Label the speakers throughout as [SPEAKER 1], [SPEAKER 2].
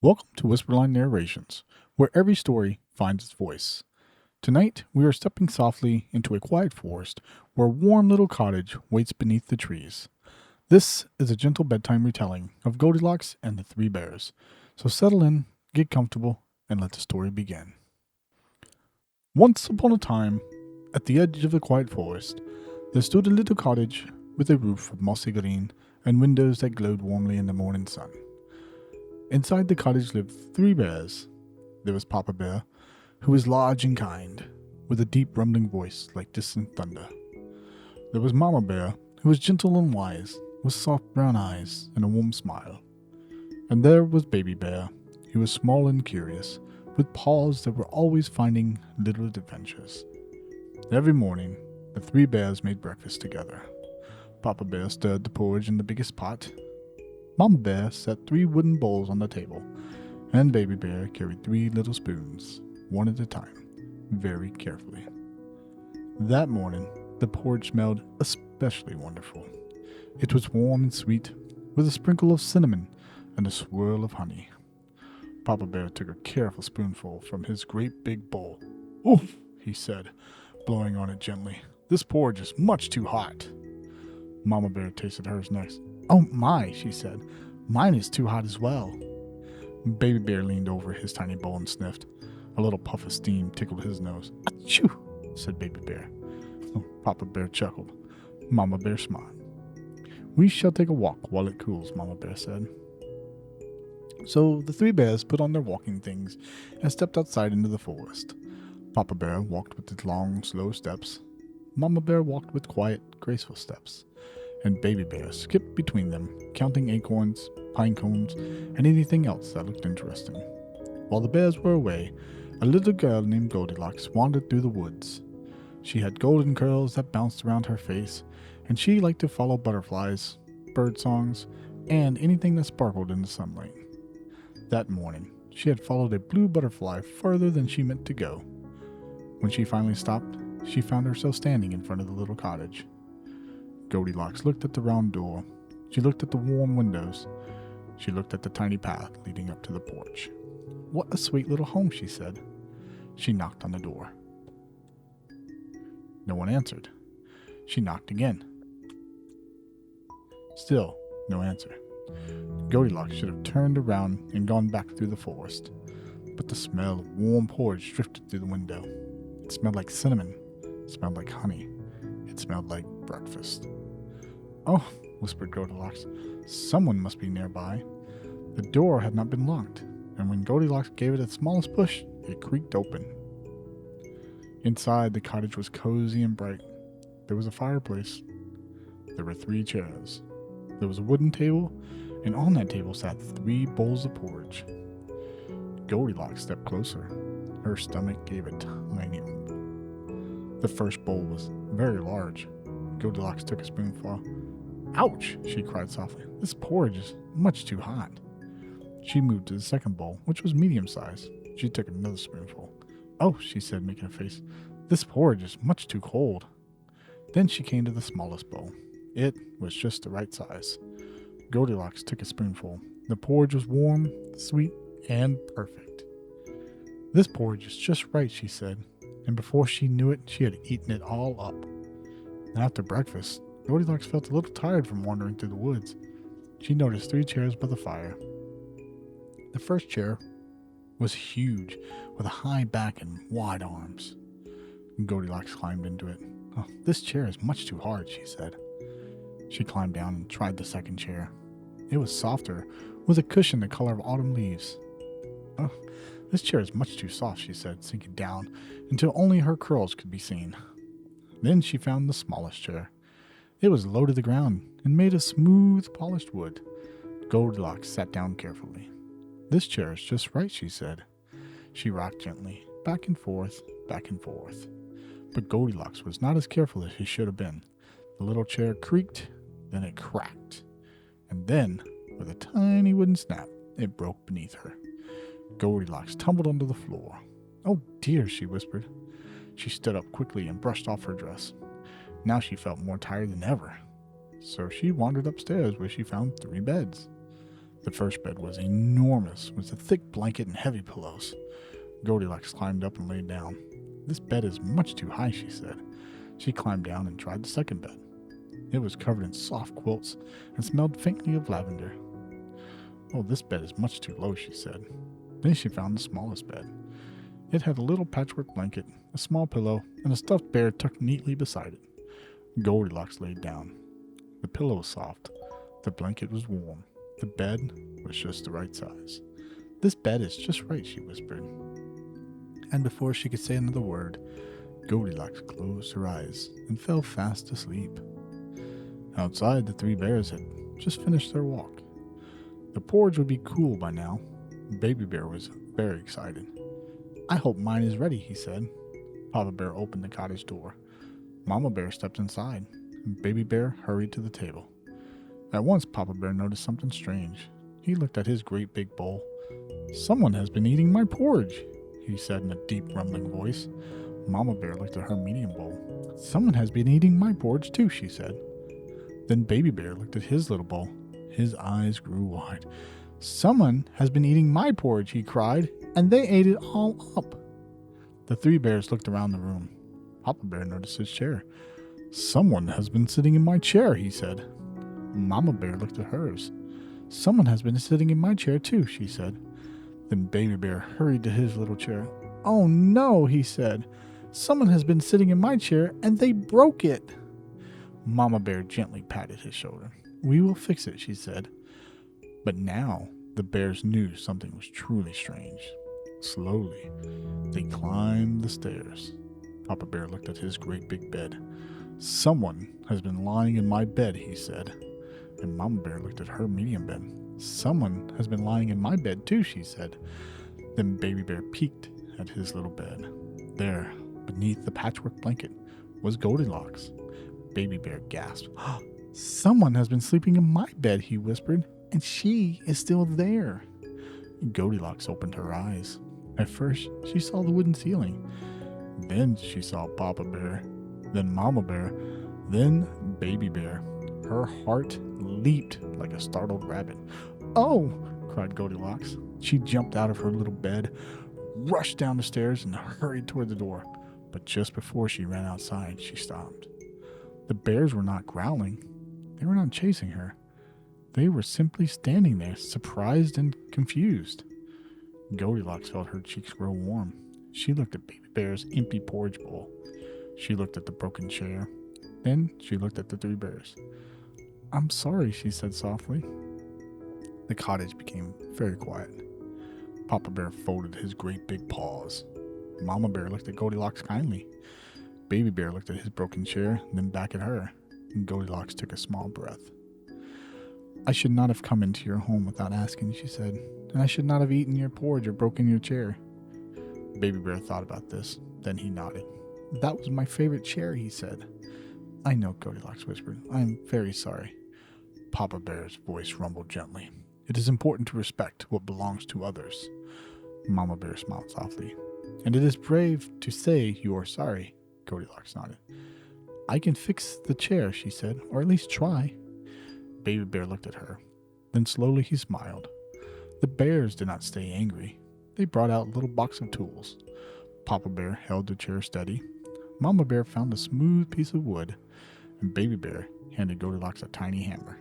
[SPEAKER 1] Welcome to Whisperline Narrations, where every story finds its voice. Tonight, we are stepping softly into a quiet forest where a warm little cottage waits beneath the trees. This is a gentle bedtime retelling of Goldilocks and the Three Bears. So settle in, get comfortable, and let the story begin. Once upon a time, at the edge of the quiet forest, there stood a little cottage with a roof of mossy green and windows that glowed warmly in the morning sun. Inside the cottage lived three bears. There was Papa Bear, who was large and kind, with a deep rumbling voice like distant thunder. There was Mama Bear, who was gentle and wise, with soft brown eyes and a warm smile. And there was Baby Bear, who was small and curious, with paws that were always finding little adventures. Every morning, the three bears made breakfast together. Papa Bear stirred the porridge in the biggest pot. Mama Bear set 3 wooden bowls on the table, and Baby Bear carried 3 little spoons, one at a time, very carefully. That morning, the porridge smelled especially wonderful. It was warm and sweet, with a sprinkle of cinnamon and a swirl of honey. Papa Bear took a careful spoonful from his great big bowl. "Oof," he said, blowing on it gently. "This porridge is much too hot." Mama Bear tasted hers next. "Oh my," she said. "Mine is too hot as well." Baby Bear leaned over his tiny bowl and sniffed. A little puff of steam tickled his nose. "Achoo," said Baby Bear. Papa Bear chuckled. Mama Bear smiled. "We shall take a walk while it cools," Mama Bear said. So the 3 bears put on their walking things and stepped outside into the forest. Papa Bear walked with his long, slow steps. Mama Bear walked with quiet, graceful steps. And Baby Bear skipped between them, counting acorns, pine cones, and anything else that looked interesting. While the bears were away, a little girl named Goldilocks wandered through the woods. She had golden curls that bounced around her face, and she liked to follow butterflies, bird songs, and anything that sparkled in the sunlight. That morning, she had followed a blue butterfly further than she meant to go. When she finally stopped, she found herself standing in front of the little cottage. Goldilocks looked at the round door. She looked at the warm windows. She looked at the tiny path leading up to the porch. "What a sweet little home," she said. She knocked on the door. No one answered. She knocked again. Still no answer. Goldilocks should have turned around and gone back through the forest, but the smell of warm porridge drifted through the window. It smelled like cinnamon. It smelled like honey. It smelled like breakfast. "Oh," whispered Goldilocks, "someone must be nearby." The door had not been locked, and when Goldilocks gave it its smallest push, it creaked open. Inside, the cottage was cozy and bright. There was a fireplace. There were 3 chairs. There was a wooden table, and on that table sat 3 bowls of porridge. Goldilocks stepped closer. Her stomach gave a tiny rumble. The first bowl was very large. Goldilocks took a spoonful. "Ouch," she cried softly. "This porridge is much too hot." She moved to the second bowl, which was medium-sized. She took another spoonful. "Oh," she said, making a face. "This porridge is much too cold." Then she came to the smallest bowl. It was just the right size. Goldilocks took a spoonful. The porridge was warm, sweet, and perfect. "This porridge is just right," she said, and before she knew it, she had eaten it all up. After breakfast, Goldilocks felt a little tired from wandering through the woods. She noticed 3 chairs by the fire. The first chair was huge, with a high back and wide arms. Goldilocks climbed into it. "Oh, this chair is much too hard," she said. She climbed down and tried the second chair. It was softer, with a cushion the color of autumn leaves. "Oh, this chair is much too soft," she said, sinking down until only her curls could be seen. Then she found the smallest chair. It was low to the ground and made of smooth, polished wood. Goldilocks sat down carefully. "This chair is just right," she said. She rocked gently, back and forth, back and forth. But Goldilocks was not as careful as she should have been. The little chair creaked, then it cracked. And then, with a tiny wooden snap, it broke beneath her. Goldilocks tumbled onto the floor. "Oh dear," she whispered. She stood up quickly and brushed off her dress. Now she felt more tired than ever. So she wandered upstairs where she found 3 beds. The first bed was enormous, with a thick blanket and heavy pillows. Goldilocks climbed up and lay down. "This bed is much too high," she said. She climbed down and tried the second bed. It was covered in soft quilts and smelled faintly of lavender. "Oh, this bed is much too low," she said. Then she found the smallest bed. It had a little patchwork blanket, a small pillow, and a stuffed bear tucked neatly beside it. Goldilocks laid down. The pillow was soft. The blanket was warm. The bed was just the right size. "This bed is just right," she whispered. And before she could say another word, Goldilocks closed her eyes and fell fast asleep. Outside, the three bears had just finished their walk. The porridge would be cool by now. Baby Bear was very excited. "I hope mine is ready," he said. Papa Bear opened the cottage door. Mama Bear stepped inside, and Baby Bear hurried to the table. At once, Papa Bear noticed something strange. He looked at his great big bowl. "Someone has been eating my porridge," he said in a deep, rumbling voice. Mama Bear looked at her medium bowl. "Someone has been eating my porridge too," she said. Then Baby Bear looked at his little bowl. His eyes grew wide. "Someone has been eating my porridge," he cried, "and they ate it all up." The three bears looked around the room. Papa Bear noticed his chair. "Someone has been sitting in my chair," he said. Mama Bear looked at hers. "Someone has been sitting in my chair too," she said. Then Baby Bear hurried to his little chair. "Oh no," he said. "Someone has been sitting in my chair and they broke it." Mama Bear gently patted his shoulder. "We will fix it," she said. But now the bears knew something was truly strange. Slowly, they climbed the stairs. Papa Bear looked at his great big bed. "Someone has been lying in my bed," he said. And Mama Bear looked at her medium bed. "Someone has been lying in my bed too," she said. Then Baby Bear peeked at his little bed. There, beneath the patchwork blanket, was Goldilocks. Baby Bear gasped. "Someone has been sleeping in my bed," he whispered, "and she is still there." Goldilocks opened her eyes. At first, she saw the wooden ceiling. Then she saw Papa Bear, then Mama Bear, then Baby Bear. Her heart leaped like a startled rabbit. "Oh!" cried Goldilocks. She jumped out of her little bed, rushed down the stairs, and hurried toward the door. But just before she ran outside, she stopped. The bears were not growling. They were not chasing her. They were simply standing there, surprised and confused. Goldilocks felt her cheeks grow warm. She looked at Baby Bear's empty porridge bowl. She looked at the broken chair. Then she looked at the three bears. "I'm sorry," she said softly. The cottage became very quiet. Papa Bear folded his great big paws. Mama Bear looked at Goldilocks kindly. Baby Bear looked at his broken chair, then back at her. And Goldilocks took a small breath. "I should not have come into your home without asking," she said, "and I should not have eaten your porridge or broken your chair." Baby Bear thought about this. Then he nodded. "That was my favorite chair," he said. "I know," Goldilocks whispered. "I am very sorry." Papa Bear's voice rumbled gently. "It is important to respect what belongs to others." Mama Bear smiled softly. "And it is brave to say you are sorry," Goldilocks nodded. "I can fix the chair," she said, "or at least try." Baby Bear looked at her. Then slowly he smiled. The bears did not stay angry. They brought out a little box of tools. Papa Bear held the chair steady. Mama Bear found a smooth piece of wood. And Baby Bear handed Goldilocks a tiny hammer.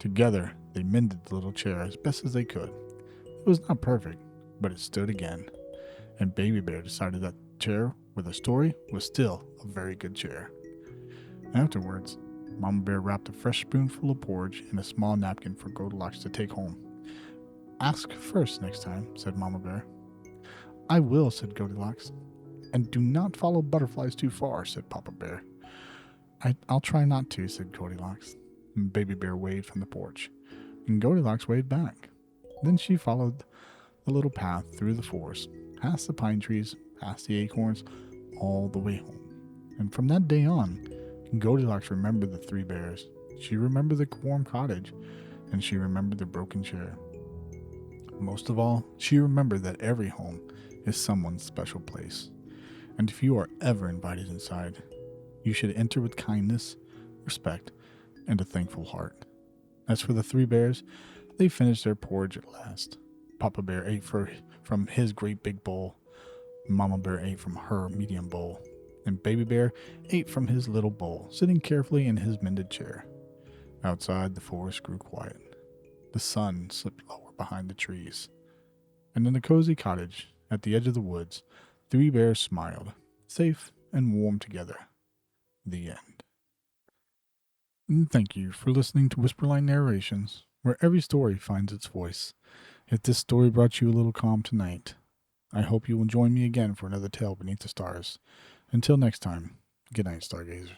[SPEAKER 1] Together, they mended the little chair as best as they could. It was not perfect, but it stood again. And Baby Bear decided that the chair with a story was still a very good chair. Afterwards, Mama Bear wrapped a fresh spoonful of porridge in a small napkin for Goldilocks to take home. "Ask first next time," said Mama Bear. "I will," said Goldilocks. "And do not follow butterflies too far," said Papa Bear. I'll try not to," said Goldilocks. And Baby Bear waved from the porch, and Goldilocks waved back. Then she followed the little path through the forest, past the pine trees, past the acorns, all the way home. And from that day on, Goldilocks remembered the three bears. She remembered the warm cottage, and she remembered the broken chair. Most of all, she remembered that every home is someone's special place. And if you are ever invited inside, you should enter with kindness, respect, and a thankful heart. As for the three bears, they finished their porridge at last. Papa Bear ate from his great big bowl. Mama Bear ate from her medium bowl. And Baby Bear ate from his little bowl, sitting carefully in his mended chair. Outside, the forest grew quiet. The sun slipped lower behind the trees. And in the cozy cottage at the edge of the woods, three bears smiled, safe and warm together. The end. And thank you for listening to Whisperline Narrations, where every story finds its voice. If this story brought you a little calm tonight, I hope you will join me again for another tale beneath the stars. Until next time, good night, stargazers.